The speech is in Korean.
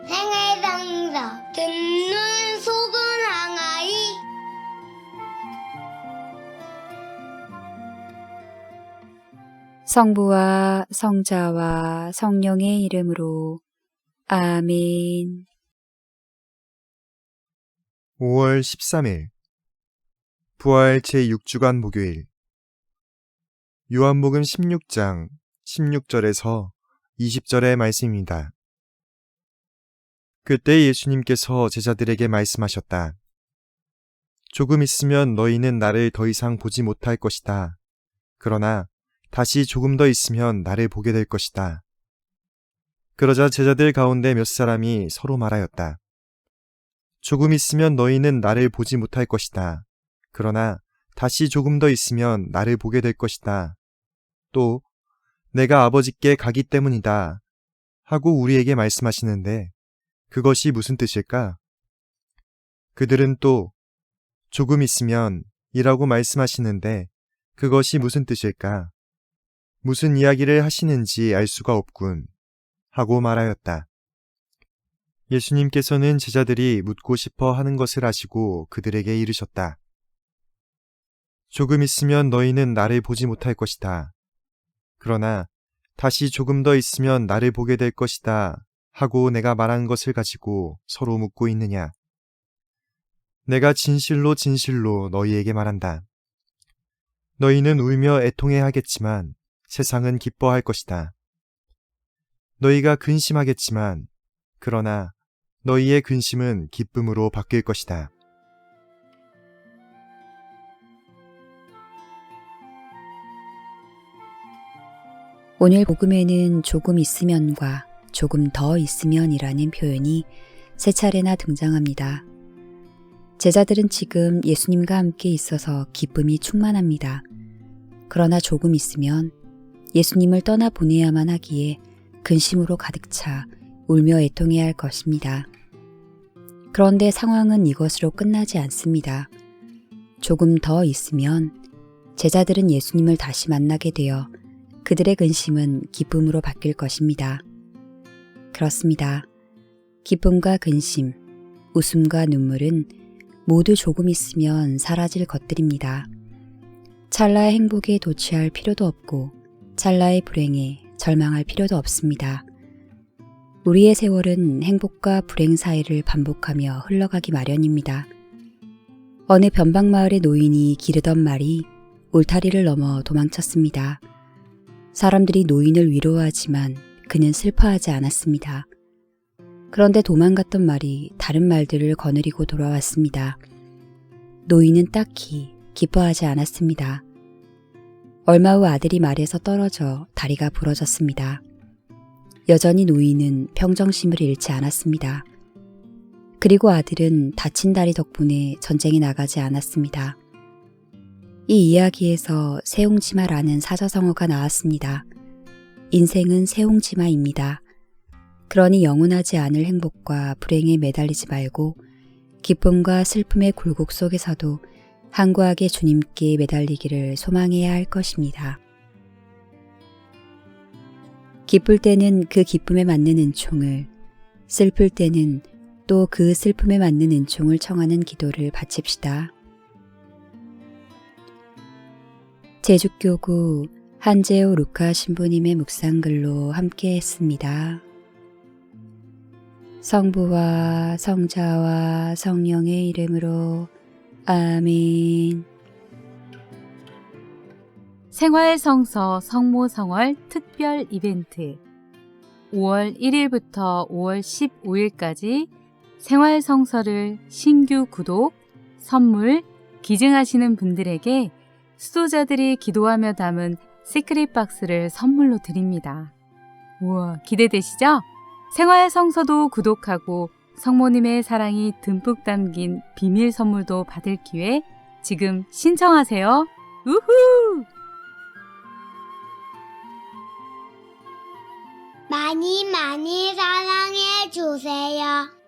생활상서 듣는 속은 항아리. 성부와 성자와 성령의 이름으로 아멘. 5월 13일 부활 제6주간 목요일 요한복음 16장 16절에서 20절의 말씀입니다. 그때 예수님께서 제자들에게 말씀하셨다. 조금 있으면 너희는 나를 더 이상 보지 못할 것이다. 그러나 다시 조금 더 있으면 나를 보게 될 것이다. 그러자 제자들 가운데 몇 사람이 서로 말하였다. 조금 있으면 너희는 나를 보지 못할 것이다. 그러나 다시 조금 더 있으면 나를 보게 될 것이다. 또 내가 아버지께 가기 때문이다 하고 우리에게 말씀하시는데 그것이 무슨 뜻일까? 그들은 또 조금 있으면 이라고 말씀하시는데 그것이 무슨 뜻일까? 무슨 이야기를 하시는지 알 수가 없군 하고 말하였다. 예수님께서는 제자들이 묻고 싶어 하는 것을 아시고 그들에게 이르셨다. 조금 있으면 너희는 나를 보지 못할 것이다. 그러나 다시 조금 더 있으면 나를 보게 될 것이다 하고 내가 말한 것을 가지고 서로 묻고 있느냐? 내가 진실로 진실로 너희에게 말한다. 너희는 울며 애통해야 하겠지만 세상은 기뻐할 것이다. 너희가 근심하겠지만 그러나 너희의 근심은 기쁨으로 바뀔 것이다. 오늘 복음에는 조금 있으면과 조금 더 있으면이라는 표현이 세 차례나 등장합니다. 제자들은 지금 예수님과 함께 있어서 기쁨이 충만합니다. 그러나 조금 있으면 예수님을 떠나보내야만 하기에 근심으로 가득 차 울며 애통해야 할 것입니다. 그런데 상황은 이것으로 끝나지 않습니다. 조금 더 있으면 제자들은 예수님을 다시 만나게 되어 그들의 근심은 기쁨으로 바뀔 것입니다. 그렇습니다. 기쁨과 근심, 웃음과 눈물은 모두 조금 있으면 사라질 것들입니다. 찰나의 행복에 도취할 필요도 없고 찰나의 불행에 절망할 필요도 없습니다. 우리의 세월은 행복과 불행 사이를 반복하며 흘러가기 마련입니다. 어느 변방마을의 노인이 기르던 말이 울타리를 넘어 도망쳤습니다. 사람들이 노인을 위로하지만 그는 슬퍼하지 않았습니다. 그런데 도망갔던 말이 다른 말들을 거느리고 돌아왔습니다. 노인은 딱히 기뻐하지 않았습니다. 얼마 후 아들이 말에서 떨어져 다리가 부러졌습니다. 여전히 노인은 평정심을 잃지 않았습니다. 그리고 아들은 다친 다리 덕분에 전쟁에 나가지 않았습니다. 이 이야기에서 세옹지마라는 사자성어가 나왔습니다. 인생은 세옹지마입니다. 그러니 영원하지 않을 행복과 불행에 매달리지 말고 기쁨과 슬픔의 굴곡 속에서도 항구하게 주님께 매달리기를 소망해야 할 것입니다. 기쁠 때는 그 기쁨에 맞는 은총을, 슬플 때는 또 그 슬픔에 맞는 은총을 청하는 기도를 바칩시다. 제주교구 한재호 루카 신부님의 묵상글로 함께 했습니다. 성부와 성자와 성령의 이름으로 아멘. 생활성서 성모성월 특별 이벤트 5월 1일부터 5월 15일까지 생활성서를 신규 구독, 선물, 기증하시는 분들에게 수도자들이 기도하며 담은 시크릿 박스를 선물로 드립니다. 우와, 기대되시죠? 생활성서도 구독하고 성모님의 사랑이 듬뿍 담긴 비밀 선물도 받을 기회 지금 신청하세요. 우후! 많이 많이 사랑해 주세요.